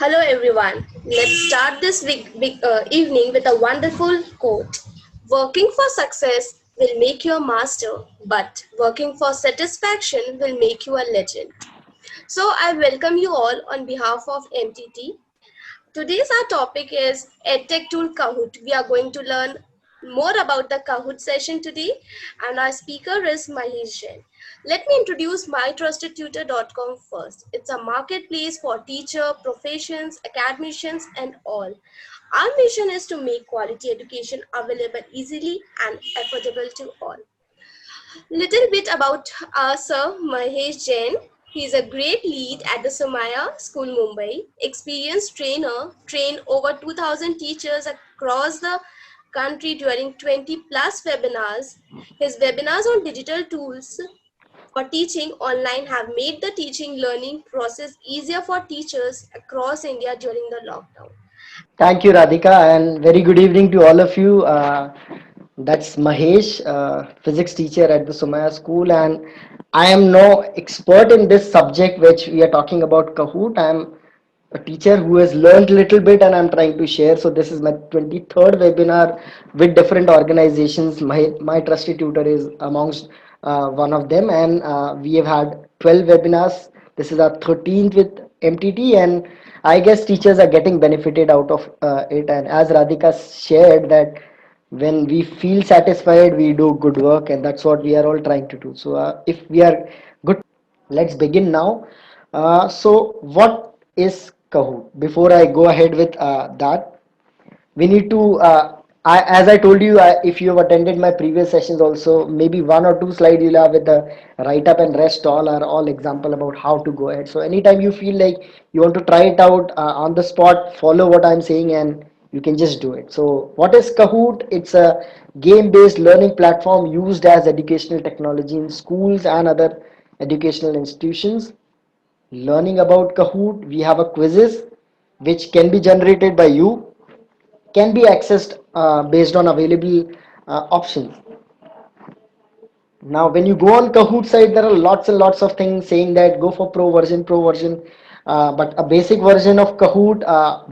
Hello everyone. Let's start this evening with a wonderful quote. Working for success will make you a master, but working for satisfaction will make you a legend. So I welcome you all on behalf of MTT. Today's our topic is EdTech tool Kahoot. We are going to learn more about the Kahoot session today, and our speaker is Mahesh Jain. Let me introduce mytrustedtutor.com first. It's a marketplace for teacher, professions, academicians, and all. Our mission is to make quality education available easily and affordable to all. Little bit about Sir Mahesh Jain. He is a great lead at the Somaya School, Mumbai. Experienced trainer, trained over 2,000 teachers across the country during 20 plus webinars. His webinars on digital tools for teaching online have made the teaching learning process easier for teachers across India during the lockdown. Thank you, Radhika, and very good evening to all of you. That's Mahesh, physics teacher at the Somaya School, and I am no expert in this subject which we are talking about Kahoot. I am a teacher who has learned a little bit, and I'm trying to share. So this is my 23rd webinar with different organizations. My trusty tutor is amongst one of them, and we have had 12 webinars. This is our 13th with MTT, and I guess teachers are getting benefited out of it. And as Radhika shared that when we feel satisfied, we do good work, and that's what we are all trying to do. So if we are good, let's begin now. So what is Kahoot? Before I go ahead with that, we need to as I told you, if you have attended my previous sessions also, maybe one or two slide you'll have with the write up, and rest all are all example about how to go ahead. So anytime you feel like you want to try it out on the spot, follow what I'm saying and you can just do it. So what is Kahoot? It's a game based learning platform used as educational technology in schools and other educational institutions. Learning about Kahoot, we have a quizzes which can be generated by you, can be accessed based on available options. Now, when you go on Kahoot site, there are lots and lots of things saying that go for pro version. But a basic version of Kahoot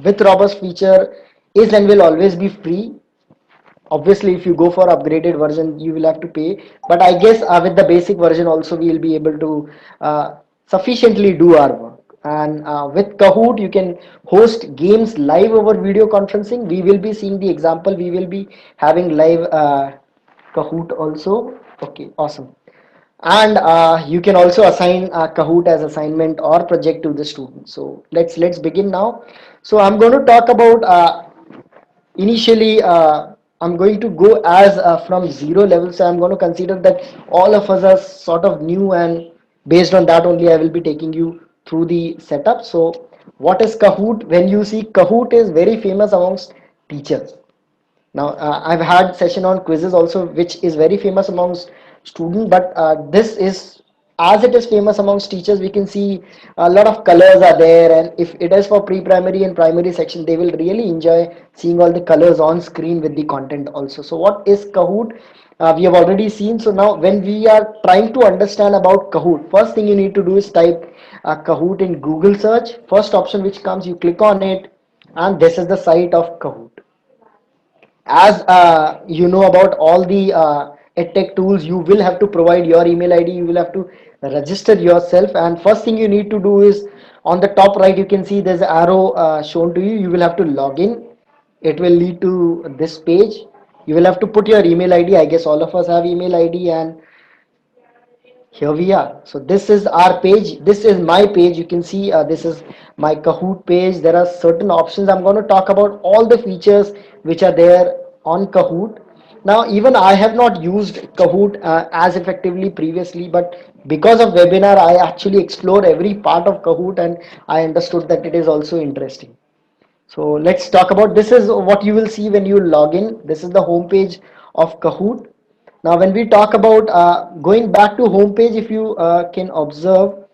with robust feature is and will always be free. Obviously, if you go for upgraded version, you will have to pay. But I guess with the basic version also, we will be able to sufficiently do our work. And with Kahoot, you can host games live over video conferencing. We will be seeing the example. We will be having live Kahoot also. Okay, awesome. And you can also assign Kahoot as assignment or project to the student. So let's begin now. So I'm going to talk about initially I'm going to go as from zero level, so I'm going to consider that all of us are sort of new, and based on that only I will be taking you through the setup. So what is Kahoot? When you see, Kahoot is very famous amongst teachers. Now I've had session on quizzes also, which is very famous amongst students, but this is, as it is famous amongst teachers, we can see a lot of colors are there, and if it is for pre-primary and primary section, they will really enjoy seeing all the colors on screen with the content also. So what is Kahoot? We have already seen. So now when we are trying to understand about Kahoot, first thing you need to do is type Kahoot in Google search. First option which comes, you click on it, and this is the site of Kahoot. As you know about all the edtech tools, you will have to provide your email id, you will have to register yourself, and first thing you need to do is, on the top right you can see there's an arrow shown to you. You will have to log in. It will lead to this page. You will have to put your email id. I guess all of us have email id, and here we are. So this is our page. This is my page. You can see this is my Kahoot page. There are certain options. I'm going to talk about all the features which are there on Kahoot. Now, even I have not used Kahoot as effectively previously, but because of webinar, I actually explored every part of Kahoot, and I understood that it is also interesting. So let's talk about, this is what you will see when you log in. This is the home page of Kahoot. Now, when we talk about going back to home page, if you can observe,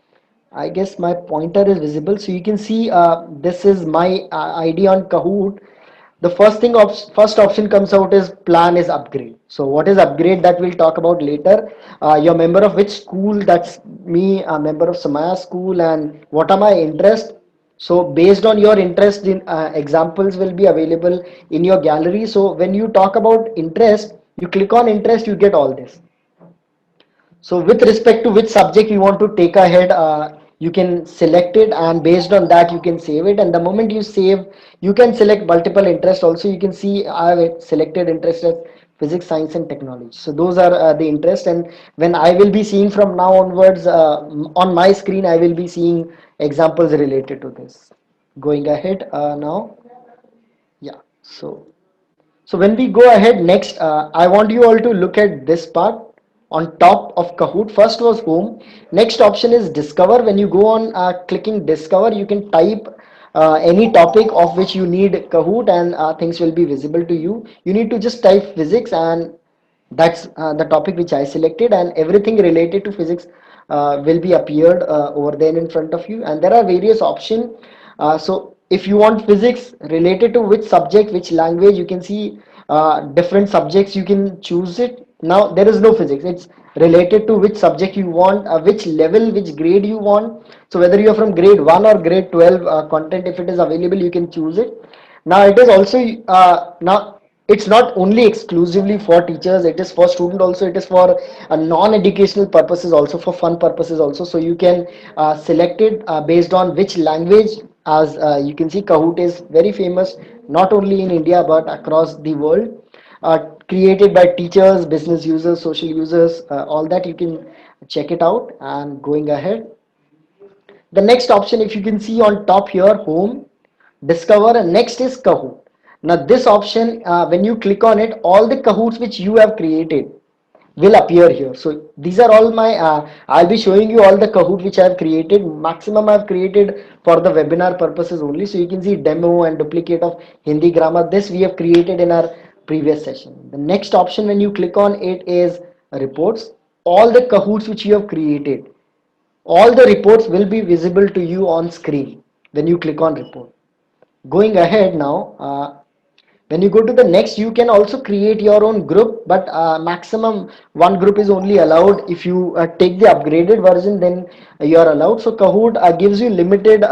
I guess my pointer is visible. So you can see this is my ID on Kahoot. The first thing of first option comes out is plan is upgrade. So what is upgrade, that we'll talk about later. You're member of which school? That's me, a member of Samaya school, and what are my interests? So based on your interest in examples will be available in your gallery. So when you talk about interest, you click on interest, you get all this. So with respect to which subject you want to take ahead, you can select it, and based on that you can save it. And the moment you save, you can select multiple interest also. You can see I have selected interest as physics, science and technology. So those are the interest, and when I will be seeing from now onwards on my screen, I will be seeing examples related to this. Going ahead now. Yeah. So when we go ahead next, I want you all to look at this part on top of Kahoot. First was home. Next option is discover. When you go on clicking discover, you can type any topic of which you need Kahoot, and things will be visible to you. You need to just type physics, and that's the topic which I selected, and everything related to physics will be appeared over there in front of you. And there are various options. So if you want physics related to which subject, which language, you can see different subjects, you can choose it. Now there is no physics, it's related to which subject you want, which level, which grade you want. So whether you are from grade 1 or grade 12, content, if it is available, you can choose it. Now it is also now it's not only exclusively for teachers, it is for student also, it is for non-educational purposes also, for fun purposes also. So you can select it based on which language. As you can see, Kahoot is very famous not only in India but across the world, created by teachers, business users, social users, all that. You can check it out. And going ahead, the next option, if you can see on top here, home, discover, and next is Kahoot. Now this option, when you click on it, all the Kahoots which you have created will appear here. So these are all my I'll be showing you all the Kahoot which I have created. Maximum I've created for the webinar purposes only. So you can see demo and duplicate of Hindi grammar. This we have created in our previous session. The next option when you click on it is reports. All the Kahoots which you have created, all the reports will be visible to you on screen when you click on report. Going ahead now, when you go to the next, you can also create your own group, but maximum one group is only allowed. If you take the upgraded version, then you are allowed. So Kahoot gives you limited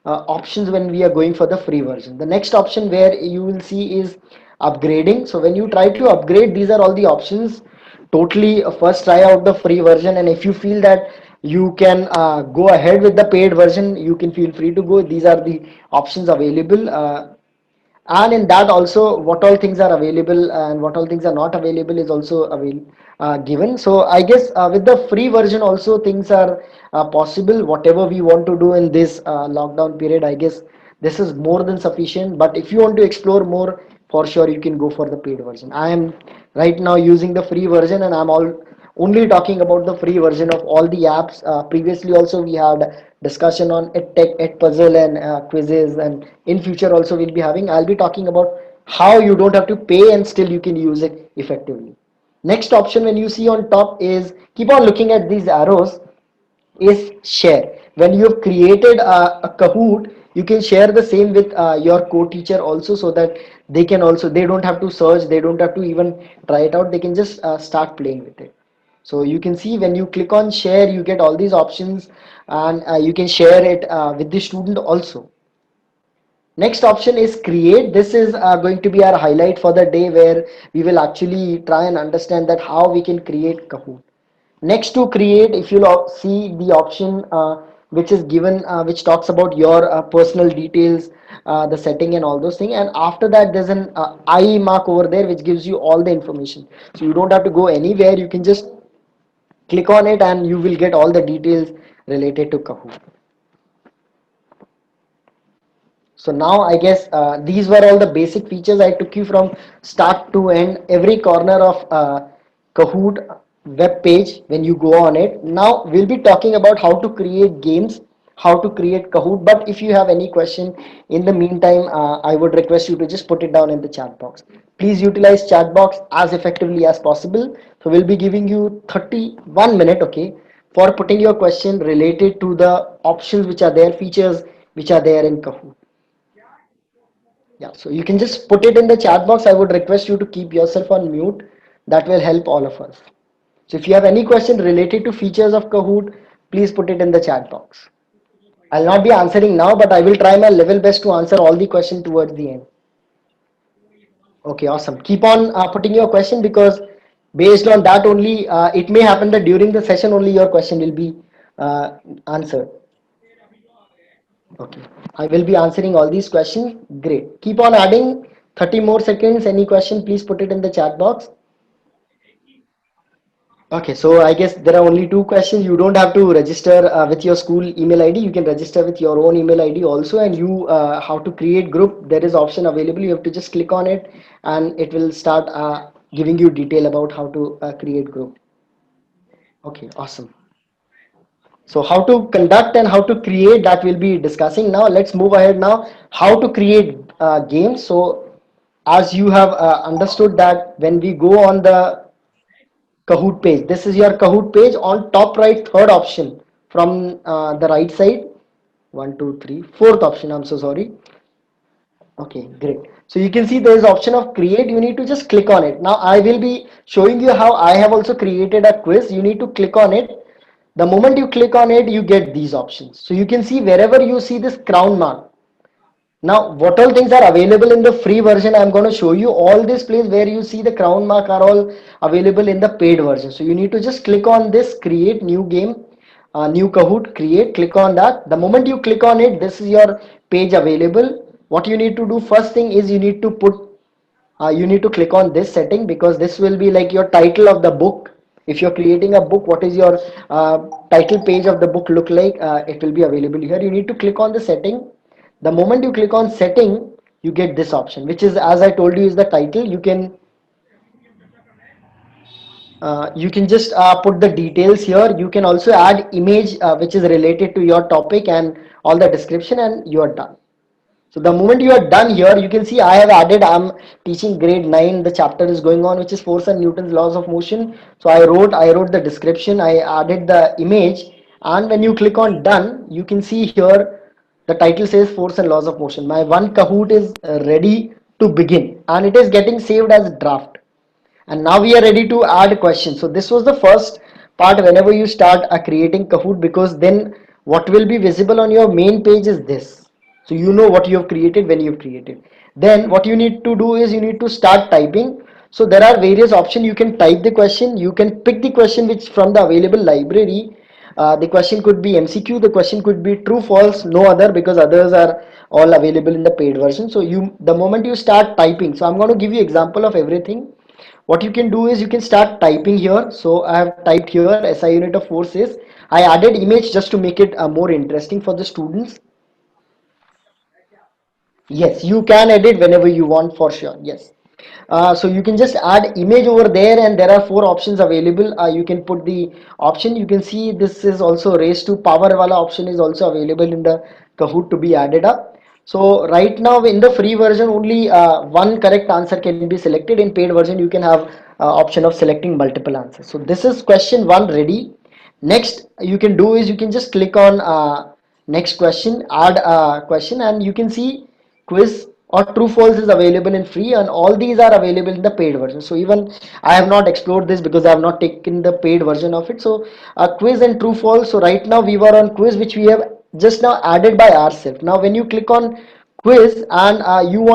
options when we are going for the free version. The next option where you will see is upgrading. So when you try to upgrade, these are all the options. Totally first try out the free version, and if you feel that you can go ahead with the paid version, you can feel free to go. These are the options available. And in that also, what all things are available and what all things are not available is also given. So I guess with the free version also, things are possible. Whatever we want to do in this lockdown period, I guess this is more than sufficient. But if you want to explore more, for sure you can go for the paid version. I am right now using the free version, and I'm all only talking about the free version of all the apps. Previously also we had discussion on edtech, edpuzzle, and quizzes, and in future also we'll be having. I'll be talking about how you don't have to pay and still you can use it effectively. Next option when you see on top is, keep on looking at these arrows, is share. When you have created a Kahoot, you can share the same with your co-teacher also, so that they can also, they don't have to search, they don't have to even try it out, they can just start playing with it. So you can see when you click on share, you get all these options, and you can share it with the student also. Next option is create. This is going to be our highlight for the day, where we will actually try and understand that how we can create Kahoot. Next to create, if you see the option which is given, which talks about your personal details, the setting and all those things. And after that, there's an I mark over there which gives you all the information. So you don't have to go anywhere. You can just click on it and you will get all the details related to Kahoot. So now I guess these were all the basic features. I took you from start to end, every corner of Kahoot web page when you go on it. Now we'll be talking about how to create games, how to create Kahoot. But if you have any question in the meantime, I would request you to just put it down in the chat box. Please utilize chat box as effectively as possible. So we'll be giving you 31 minutes, okay, for putting your question related to the options which are there, features which are there in Kahoot. Yeah, so you can just put it in the chat box. I would request you to keep yourself on mute. That will help all of us. So if you have any question related to features of Kahoot, please put it in the chat box. I'll not be answering now, but I will try my level best to answer all the question towards the end. Okay, awesome. Keep on putting your question, because based on that only, it may happen that during the session only your question will be answered. Okay, I will be answering all these questions. Great. Keep on adding 30 more seconds. Any question, please put it in the chat box. Okay, so I guess there are only two questions. You don't have to register with your school email ID. You can register with your own email ID also. And you, how to create group, there is option available. You have to just click on it, and it will start giving you detail about how to create group. Okay, awesome. So how to conduct and how to create, that we'll be discussing now. Let's move ahead now. How to create games. So as you have understood that when we go on the Kahoot page. This is your Kahoot page. On top right, third option from the right side. One, two, three, fourth option. I'm so sorry. Okay, great. So you can see there is option of create. You need to just click on it. Now I will be showing you how I have also created a quiz. You need to click on it. The moment you click on it, you get these options. So you can see wherever you see this crown mark. Now, what all things are available in the free version, I'm going to show you. All this place where you see the crown mark are all available in the paid version. So you need to just click on this create new game, new Kahoot, create, click on that. The moment you click on it, this is your page available. What you need to do first thing is you need to click on this setting, because this will be like your title of the book. If you're creating a book, what is your title page of the book look like? It will be available here. You need to click on the setting. The moment you click on setting, you get this option, which is, as I told you, is the title. You can just put the details here. You can also add image which is related to your topic and all the description, and you are done. So the moment you are done here, you can see I have added, I'm teaching grade 9, the chapter is going on, which is force and Newton's laws of motion. So I wrote the description, I added the image, and when you click on done, you can see here the title says force and laws of motion. My one Kahoot is ready to begin, and it is getting saved as draft. And now we are ready to add questions. So this was the first part whenever you start creating Kahoot, because then what will be visible on your main page is this. So you know what you have created when you've created. Then what you need to do is you need to start typing. So there are various options. You can type the question. You can pick the question which from the available library. The question could be MCQ. The question could be true, false, no other, because others are all available in the paid version. So the moment you start typing. So I'm going to give you example of everything. What you can do is you can start typing here. So I have typed here SI unit of force is. I added image just to make it more interesting for the students. Yes, you can edit whenever you want, for sure. Yes. So you can just add image over there, and there are four options available. You can put the option. You can see this is also raised to power wala option is also available in the Kahoot to be added up. So right now in the free version only one correct answer can be selected. In paid version you can have option of selecting multiple answers. So this is question one ready. Next you can do is you can just click on next question, add a question, and you can see quiz or true false is available in free, and all these are available in the paid version. So even I have not explored this because I have not taken the paid version of it. So quiz and true false. So right now we were on quiz, which we have just now added by ourselves. Now when you click on quiz and you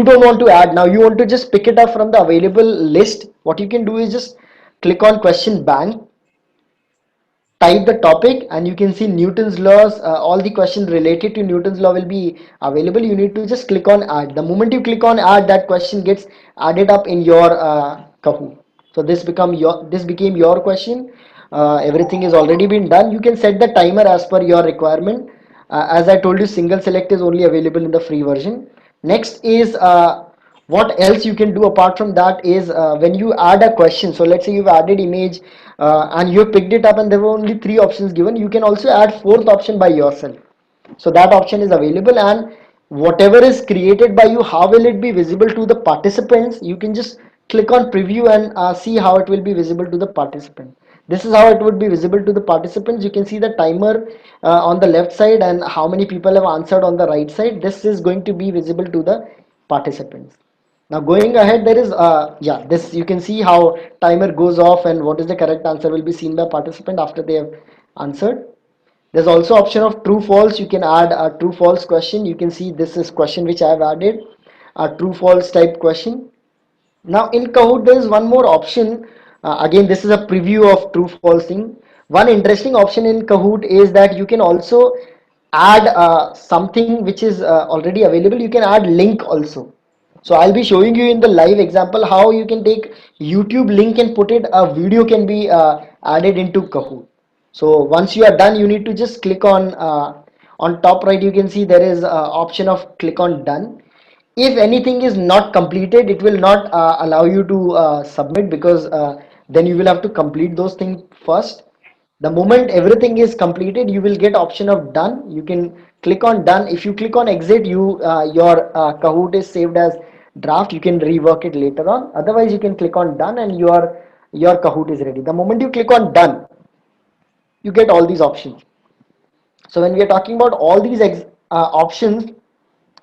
don't want to add, now you want to just pick it up from the available list, what you can do is just click on question bank, type the topic, and you can see Newton's laws. All the questions related to Newton's law will be available. You need to just click on add. The moment you click on add, that question gets added up in your Kahoot. So this became your question. Everything is already been done. You can set the timer as per your requirement. As I told you, single select is only available in the free version. Next is what else you can do apart from that is when you add a question. So let's say you've added image and you have picked it up, and there were only three options given. You can also add fourth option by yourself. So that option is available, and whatever is created by you, how will it be visible to the participants? You can just click on preview and see how it will be visible to the participant. This is how it would be visible to the participants. You can see the timer on the left side and how many people have answered on the right side. This is going to be visible to the participants. Now going ahead, there is yeah, this you can see how timer goes off and what is the correct answer will be seen by participant after they have answered. There's also option of true false. You can add a true false question. You can see this is question which I have added, a true false type question. Now in Kahoot, there is one more option. Again, this is a preview of true false thing. One interesting option in Kahoot is that you can also add something which is already available. You can add link also. So I'll be showing you in the live example how you can take YouTube link and put it. A video can be added into Kahoot. So once you are done, you need to just click on top right. You can see there is option of click on done. If anything is not completed, it will not allow you to submit, because then you will have to complete those things first. The moment everything is completed, you will get option of done. You can click on done. If you click on exit, your Kahoot is saved as draft. You can rework it later on. Otherwise, you can click on done and your Kahoot is ready. The moment you click on done, you get all these options. So when we are talking about all these options,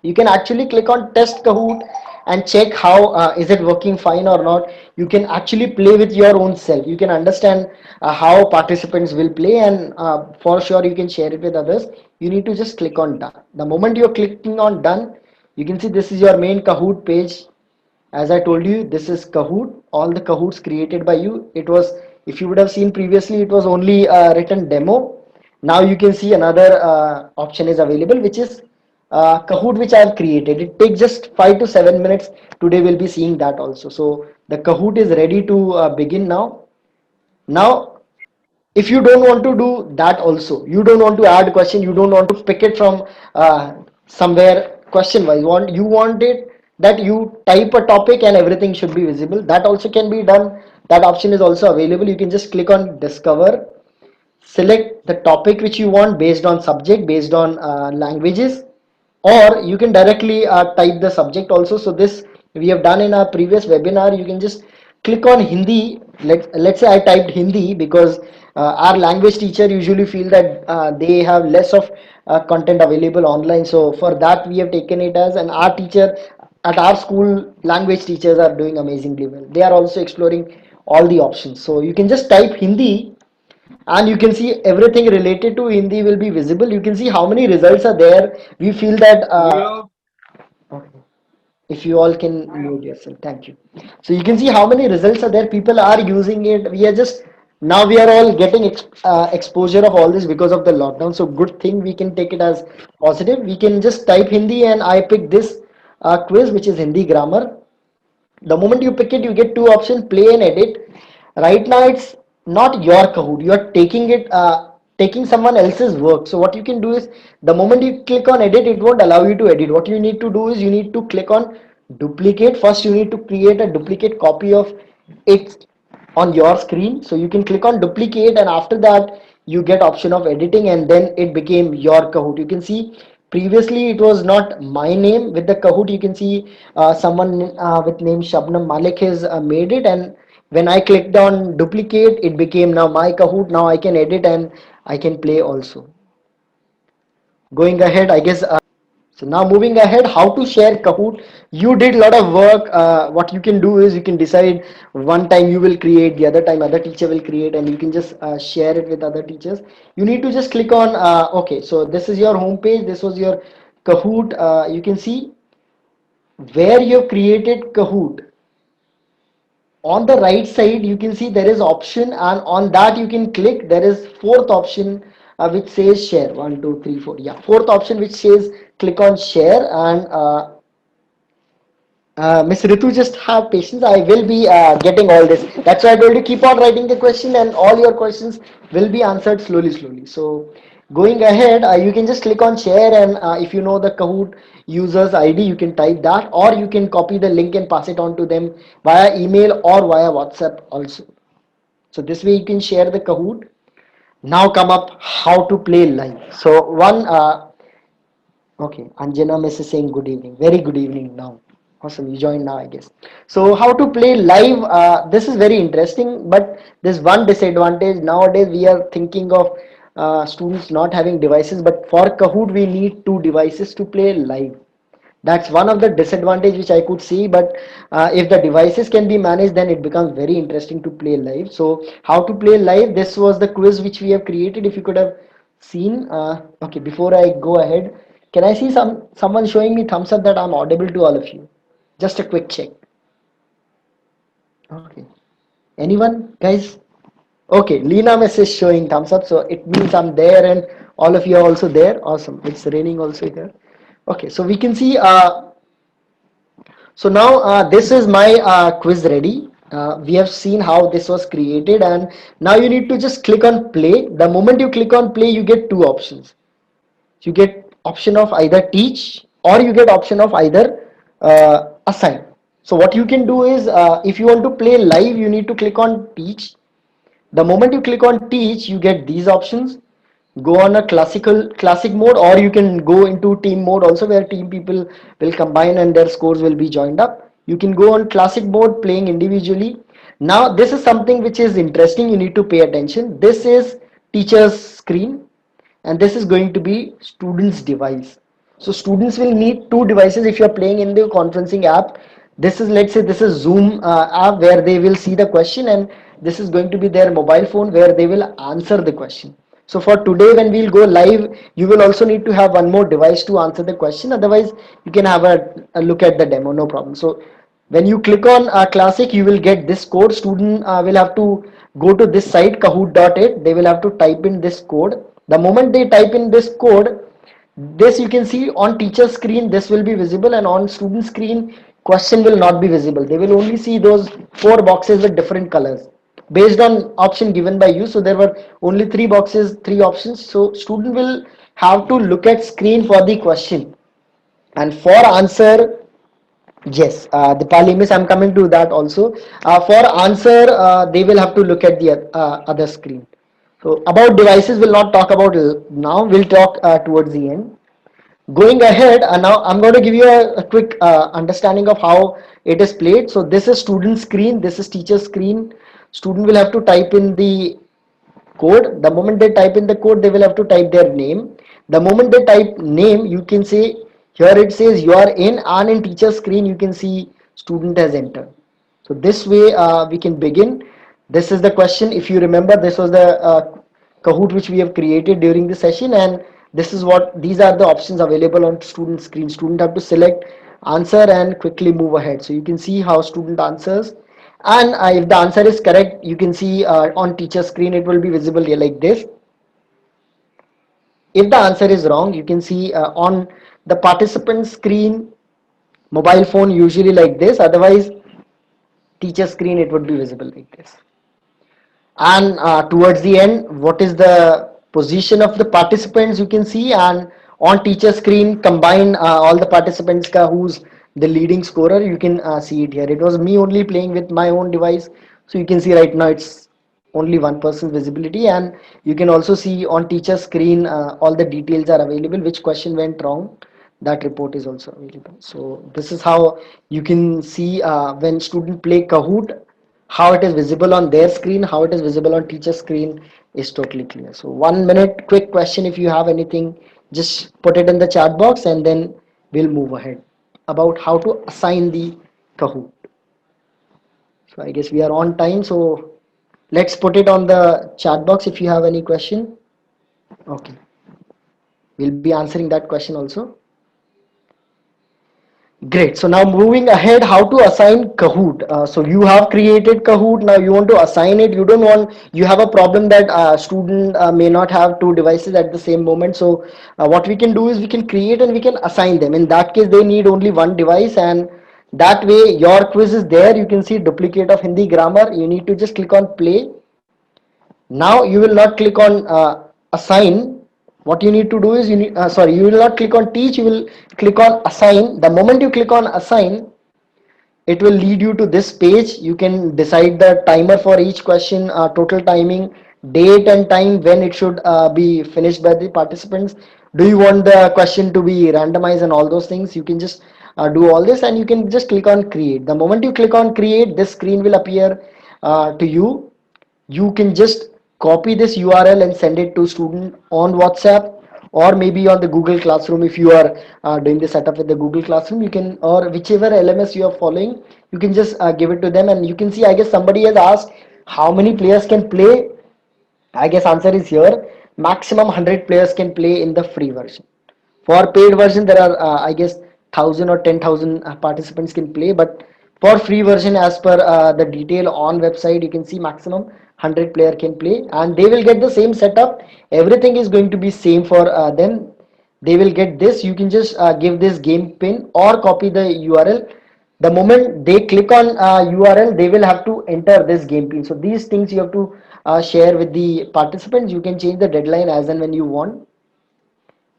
you can actually click on test Kahoot and check how is it working fine or not. You can actually play with your own self. You can understand how participants will play, and for sure you can share it with others. You need to just click on done. The moment you're clicking on done, you can see this is your main Kahoot page. As I told you, this is Kahoot. All the Kahoots created by you. It was, if you would have seen previously, it was only written demo. Now you can see another option is available, which is Kahoot, which I have created. It takes just 5 to 7 minutes. Today we'll be seeing that also. So the Kahoot is ready to begin now. Now, if you don't want to do that also, you don't want to add question, you don't want to pick it from somewhere question wise, you want it that you type a topic and everything should be visible, that also can be done. That option is also available. You can just click on discover, select the topic which you want based on subject, based on languages, or you can directly type the subject also. So this we have done in our previous webinar. You can just click on Hindi. Let's say I typed Hindi because our language teacher usually feel that they have less of content available online. So for that we have taken it as, and our teacher at our school, language teachers are doing amazingly well. They are also exploring all the options. So you can just type Hindi and you can see everything related to Hindi will be visible. You can see how many results are there. We feel that okay. If you all can mute yourself, thank you. So you can see how many results are there. People are using it. We are just, now we are all getting exposure of all this because of the lockdown. So good thing, we can take it as positive. We can just type Hindi and I pick this quiz, which is Hindi grammar. The moment you pick it, you get two options, play and edit. Right now it's not your Kahoot, you are taking it taking someone else's work. So what you can do is, the moment you click on edit, it won't allow you to edit. What you need to do is, you need to click on duplicate. First you need to create a duplicate copy of it on your screen. So you can click on duplicate, and after that you get option of editing, and then it became your Kahoot. You can see previously it was not my name with the Kahoot. You can see someone with name Shabnam Malik has made it, and when I clicked on duplicate, it became now my Kahoot. Now I can edit and I can play also. Going ahead, I guess. So now moving ahead, how to share Kahoot. You did a lot of work. What you can do is, you can decide one time you will create, the other time other teacher will create, and you can just share it with other teachers. You need to just click on, okay, so this is your home page. This was your Kahoot. You can see where you have created Kahoot. On the right side, you can see there is option, and on that you can click. There is fourth option which says share. One, two, three, four. Yeah, fourth option which says click on share, and Miss Ritu, just have patience. I will be getting all this. That's why I told you, keep on writing the question, and all your questions will be answered slowly, slowly. So going ahead, you can just click on share, and if you know the Kahoot user's ID, you can type that, or you can copy the link and pass it on to them via email or via WhatsApp also. So this way you can share the Kahoot. Now come up how to play live. So one okay, Anjana Miss is saying good evening. Very good evening now. Awesome, you joined now, I guess. So how to play live? This is very interesting, but there's one disadvantage. Nowadays, we are thinking of students not having devices, but for Kahoot, we need two devices to play live. That's one of the disadvantage which I could see, but if the devices can be managed, then it becomes very interesting to play live. So how to play live? This was the quiz which we have created. If you could have seen? Okay, before I go ahead, can I see someone showing me thumbs up that I'm audible to all of you? Just a quick check. Okay. Anyone, guys? Okay, Lena Miss is showing thumbs up, so it means I'm there and all of you are also there. Awesome. It's raining also here. Okay, so we can see so now this is my quiz ready. We have seen how this was created, and now you need to just click on play. The moment you click on play, you get two options. You get option of either teach, or you get option of either assign. So what you can do is if you want to play live, you need to click on teach. The moment you click on teach, you get these options. Go on a classic mode, or you can go into team mode also, where team people will combine and their scores will be joined up. You can go on classic mode, playing individually. Now this is something which is interesting, you need to pay attention. This is teacher's screen, and this is going to be students device. So students will need two devices if you're playing in the conferencing app. This is, let's say this is Zoom app, where they will see the question, and this is going to be their mobile phone where they will answer the question. So for today, when we'll go live, you will also need to have one more device to answer the question. Otherwise you can have a look at the demo, no problem. So when you click on classic, you will get this code. Student will have to go to this site kahoot.it. They will have to type in this code. The moment they type in this code, this you can see on teacher screen, this will be visible, and on student screen, question will not be visible. They will only see those four boxes with different colors based on option given by you. So there were only three boxes, three options. So student will have to look at screen for the question, and for answer, yes, Dipali miss, I'm coming to that also. For answer, they will have to look at the other screen. So about devices, we'll not talk about now. We'll talk towards the end. Going ahead, now I'm going to give you a quick understanding of how it is played. So this is student screen, this is teacher screen. Student will have to type in the code. The moment they type in the code, they will have to type their name. The moment they type name, you can say here it says you are in, and in teacher screen you can see student has entered. So this way we can begin. This is the question. If you remember, this was the Kahoot which we have created during the session, and this is what, these are the options available on student screen. Student have to select answer and quickly move ahead. So you can see how student answers, and if the answer is correct, you can see on teacher screen it will be visible here like this. If the answer is wrong, you can see on the participant screen, mobile phone usually like this. Otherwise teacher screen it would be visible like this. And towards the end, what is the position of the participants, you can see, and on teacher screen combine all the participants who's the leading scorer, you can see it here. It was me only playing with my own device, so you can see right now it's only one person's visibility. And you can also see on teacher screen all the details are available, which question went wrong, that report is also available. So this is how you can see when student play Kahoot, how it is visible on their screen, how it is visible on teacher screen is totally clear. So 1 minute quick question, if you have anything, just put it in the chat box, and then we'll move ahead about how to assign the Kahoot. So I guess we are on time, so let's put it on the chat box if you have any question. Okay, we'll be answering that question also. Great. So now moving ahead, how to assign Kahoot. So you have created Kahoot. Now you want to assign it. You don't want, you have a problem that student may not have two devices at the same moment. So what we can do is we can create and we can assign them. In that case, they need only one device, and that way your quiz is there. You can see duplicate of Hindi grammar. You need to just click on play. Now you will not click on assign. What you need to do is you need, sorry, you will not click on teach, you will click on assign. The moment you click on assign, it will lead you to this page. You can decide the timer for each question, total timing, date and time when it should be finished by the participants. Do you want the question to be randomized and all those things? You can just do all this, and you can just click on create. The moment you click on create, this screen will appear to you. You can just copy this URL and send it to student on WhatsApp, or maybe on the Google Classroom. If you are doing the setup with the Google Classroom, you can, or whichever LMS you are following, you can just give it to them. And you can see, I guess somebody has asked how many players can play. I guess answer is here. maximum 100 players can play in the free version. For paid version, there are I guess 1,000 or 10,000 participants can play, but for free version, as per the detail on website, you can see maximum 100 player can play, and they will get the same setup. Everything is going to be same for them. They will get this. You can just give this game pin or copy the URL. The moment they click on URL, they will have to enter this game pin. So these things you have to share with the participants. You can change the deadline as and when you want.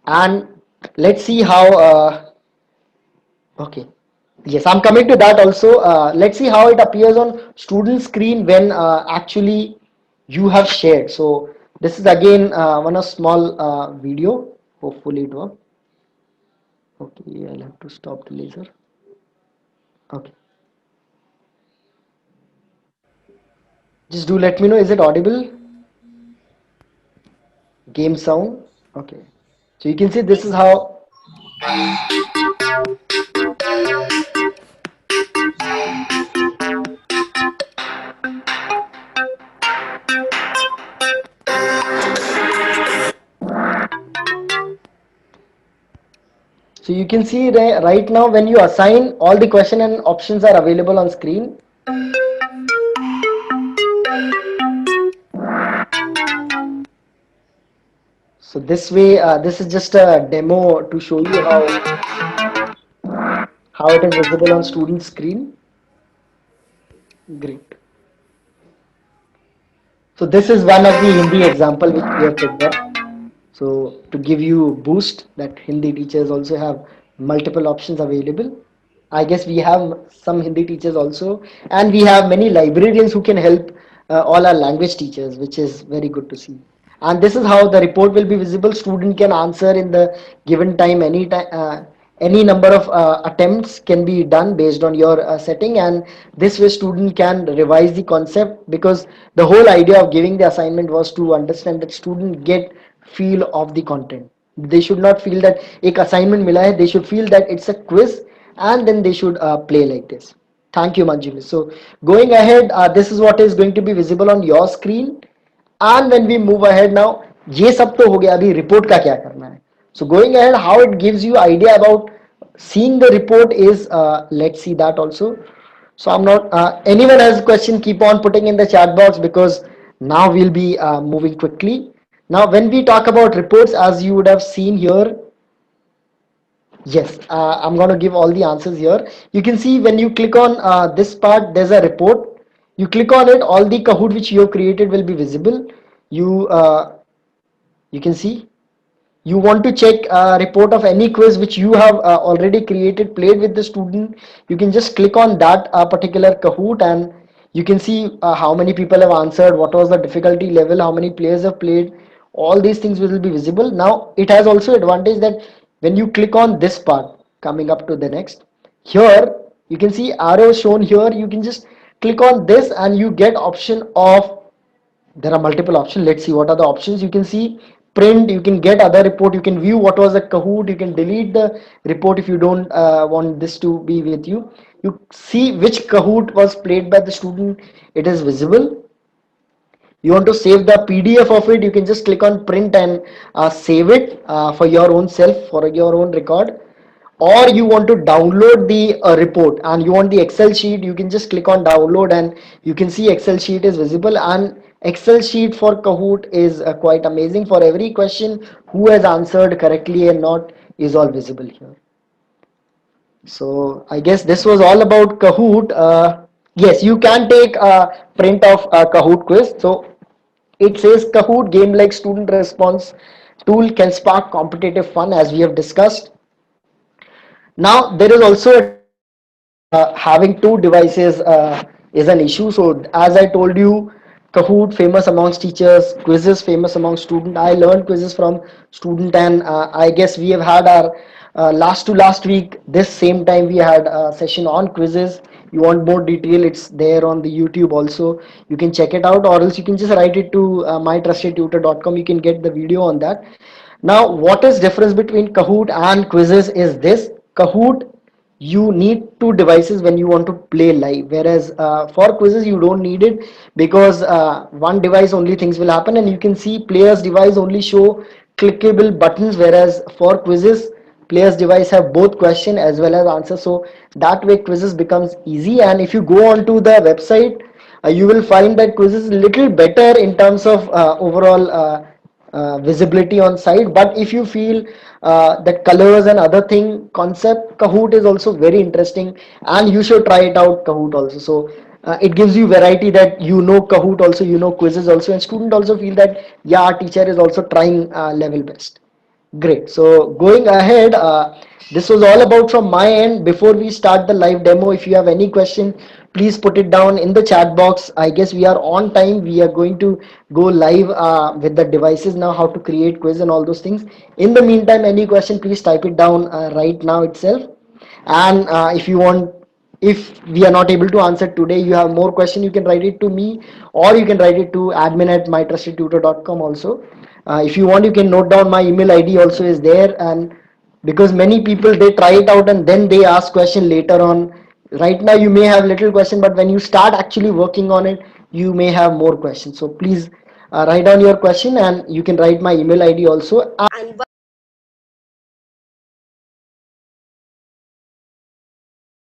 And let's see how okay, yes, I'm coming to that also. Let's see how it appears on student screen when actually you have shared. So this is again one a small video. Hopefully it works. Okay, I'll have to stop the laser. Okay, just do let me know, is it audible? Game sound. Okay, so you can see this is how. So you can see right now when you assign, all the question and options are available on screen. So this way, this is just a demo to show you how it is visible on student screen. Great. So this is one of the Hindi example which we have picked up. So to give you boost that Hindi teachers also have multiple options available. I guess we have some Hindi teachers also, and we have many librarians who can help all our language teachers, which is very good to see. And this is how the report will be visible. Student can answer in the given time, any time, any number of attempts can be done based on your setting, and this way student can revise the concept, because the whole idea of giving the assignment was to understand that student get feel of the content. They should not feel that एक assignment मिला है, they should feel that it's a quiz, and then they should play like this. Thank you, Manjuli. So going ahead, this is what is going to be visible on your screen. And when we move ahead now, ये सब तो हो गया, अभी report का क्या करना है. So going ahead, how it gives you idea about seeing the report is, let's see that also. So I'm not, anyone has a question, keep on putting in the chat box, because now we'll be moving quickly. Now when we talk about reports, as you would have seen here, yes, I'm going to give all the answers here. You can see when you click on this part, there's a report. You click on it, all the Kahoot which you have created will be visible. You can see. You want to check a report of any quiz which you have already created, played with the student. You can just click on that particular Kahoot, and you can see how many people have answered, what was the difficulty level, how many players have played. All these things will be visible. Now it has also advantage that when you click on this part, coming up to the next, here you can see arrow shown here. You can just click on this and you get option of, there are multiple options. Let's see what are the options. You can see print, you can get other report, you can view what was the Kahoot, you can delete the report if you don't want this to be with you. You see which Kahoot was played by the student, it is visible. You want to save the PDF of it, you can just click on print and save it for your own self, for your own record. Or you want to download the report and you want the Excel sheet, you can just click on download, and you can see Excel sheet is visible. And Excel sheet for Kahoot is quite amazing. For every question who has answered correctly and not is all visible here. So I guess this was all about Kahoot. Yes, you can take a print of Kahoot quiz. So it says Kahoot game like student response tool can spark competitive fun, as we have discussed. Now there is also a drawback of having two devices is an issue. So as I told you, Kahoot famous amongst teachers, quizzes famous among student. I learned quizzes from student, and I guess we have had our last to last week, this same time we had a session on quizzes. You want more detail, it's there on the YouTube also. You can check it out, or else you can just write it to mytrustedtutor.com. You can get the video on that. Now what is difference between Kahoot and quizzes is this. Kahoot, you need two devices when you want to play live, whereas for quizzes you don't need it, because one device only things will happen, and you can see players device only show clickable buttons, whereas for quizzes players device have both question as well as answer. So that way quizzes becomes easy. And if you go onto the website, you will find that quiz is little better in terms of overall visibility on site. But if you feel that colors and other thing concept, Kahoot is also very interesting, and you should try it out, Kahoot also. So it gives you variety, that you know Kahoot also, you know quizzes also, and student also feel that yeah, our teacher is also trying level best. Great. So going ahead, this was all about from my end. Before we start the live demo, if you have any question, please put it down in the chat box. I guess we are on time. We are going to go live with the devices now, how to create quiz and all those things. In the meantime, any question, please type it down right now itself. And if you want, if we are not able to answer today, you have more question, you can write it to me, or you can write it to admin@mytrustedtutor.com also. If you want, you can note down my email ID also is there. And because many people, they try it out and then they ask question later on. Right now you may have little question, but when you start actually working on it, you may have more questions. So please write down your question, and you can write my email ID also. And